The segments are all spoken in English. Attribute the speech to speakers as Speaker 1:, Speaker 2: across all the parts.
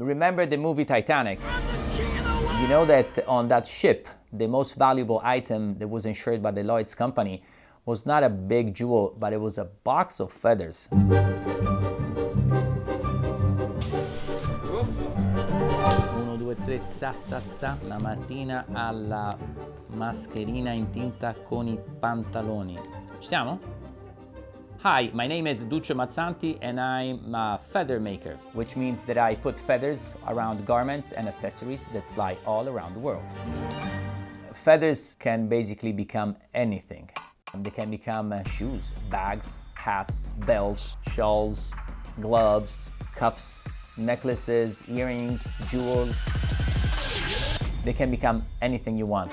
Speaker 1: Remember the movie Titanic? You know that on that ship, the most valuable item that was insured by the Lloyd's company was not a big jewel, but it was a box of feathers. 1, 2, 3, za, za, za. La mattina alla mascherina in tinta con I pantaloni. Ci siamo? Hi, my name is Duccio Mazzanti and I'm a feather maker, which means that I put feathers around garments and accessories that fly all around the world. Feathers can basically become anything. They can become shoes, bags, hats, belts, shawls, gloves, cuffs, necklaces, earrings, jewels. They can become anything you want.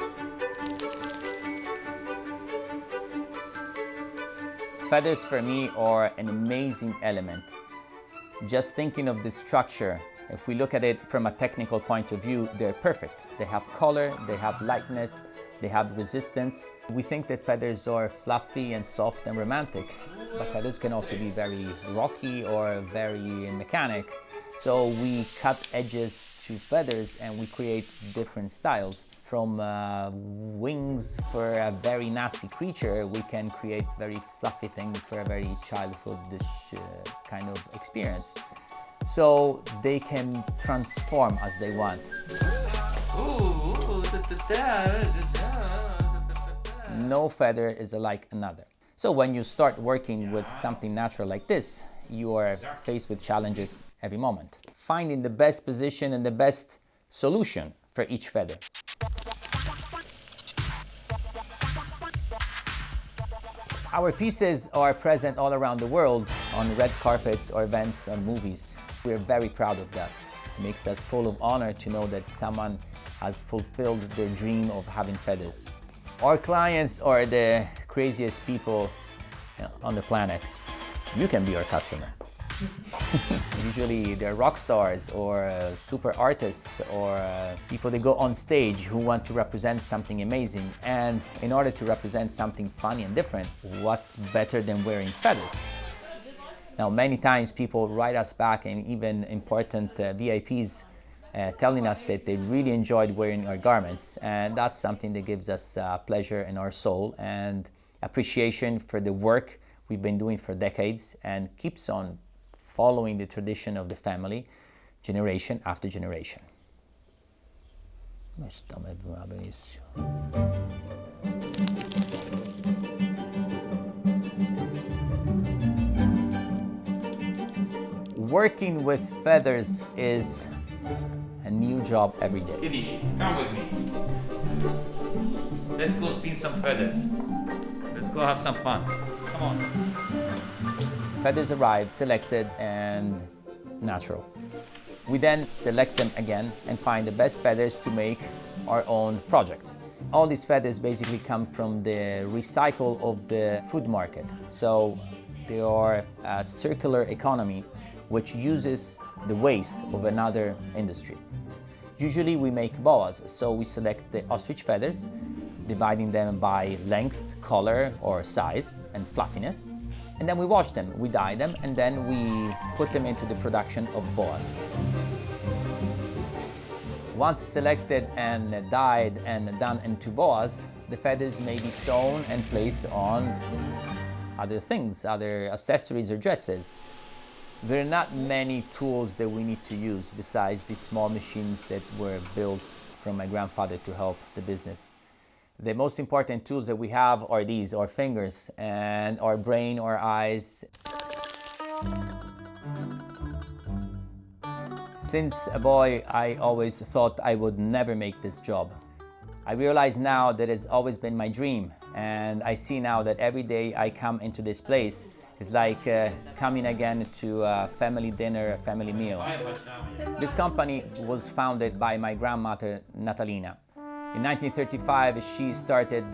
Speaker 1: Feathers for me are an amazing element. Just thinking of the structure, if we look at it from a technical point of view, they're perfect. They have color, they have lightness, they have resistance. We think that feathers are fluffy and soft and romantic, but feathers can also be very rocky or very mechanic. So we cut edges to feathers and we create different styles. From wings for a very nasty creature, we can create very fluffy things for a very childhoodish kind of experience. So they can transform as they want. No feather is alike another. So when you start working with something natural like this, you are faced with challenges every moment. Finding the best position and the best solution for each feather. Our pieces are present all around the world on red carpets or events or movies. We're very proud of that. It makes us full of honor to know that someone has fulfilled their dream of having feathers. Our clients are the craziest people on the planet. You can be our customer. Usually they're rock stars or super artists or people that go on stage who want to represent something amazing. And in order to represent something funny and different, what's better than wearing feathers? Now, many times people write us back, and even important VIPs telling us that they really enjoyed wearing our garments. And that's something that gives us pleasure in our soul and appreciation for the work we've been doing for decades and keeps on following the tradition of the family, generation after generation. Working with feathers is a new job every day.
Speaker 2: Come with me. Let's go spin some feathers. Let's go have some fun. Come on.
Speaker 1: Feathers arrive selected and natural. We then select them again and find the best feathers to make our own project. All these feathers basically come from the recycle of the food market. So they are a circular economy which uses the waste of another industry. Usually we make boas, so we select the ostrich feathers, dividing them by length, color, or size and fluffiness. And then we wash them, we dye them, and then we put them into the production of boas. Once selected and dyed and done into boas, the feathers may be sewn and placed on other things, other accessories or dresses. There are not many tools that we need to use besides these small machines that were built from my grandfather to help the business. The most important tools that we have are these, our fingers and our brain, our eyes. Since a boy, I always thought I would never make this job. I realize now that it's always been my dream, and I see now that every day I come into this place is like coming again to a family dinner, a family meal. This company was founded by my grandmother, Natalina. In 1935, she started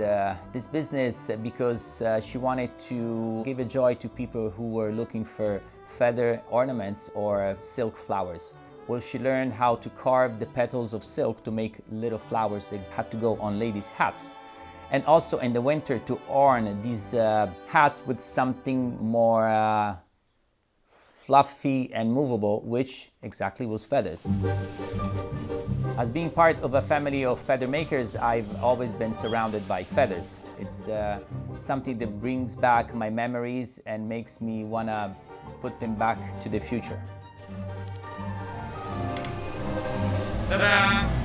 Speaker 1: this business because she wanted to give a joy to people who were looking for feather ornaments or silk flowers. Well, she learned how to carve the petals of silk to make little flowers that had to go on ladies' hats. And also in the winter to orn these hats with something more fluffy and movable, which exactly was feathers. As being part of a family of feather makers, I've always been surrounded by feathers. It's something that brings back my memories and makes me want to put them back to the future.
Speaker 2: Ta-da!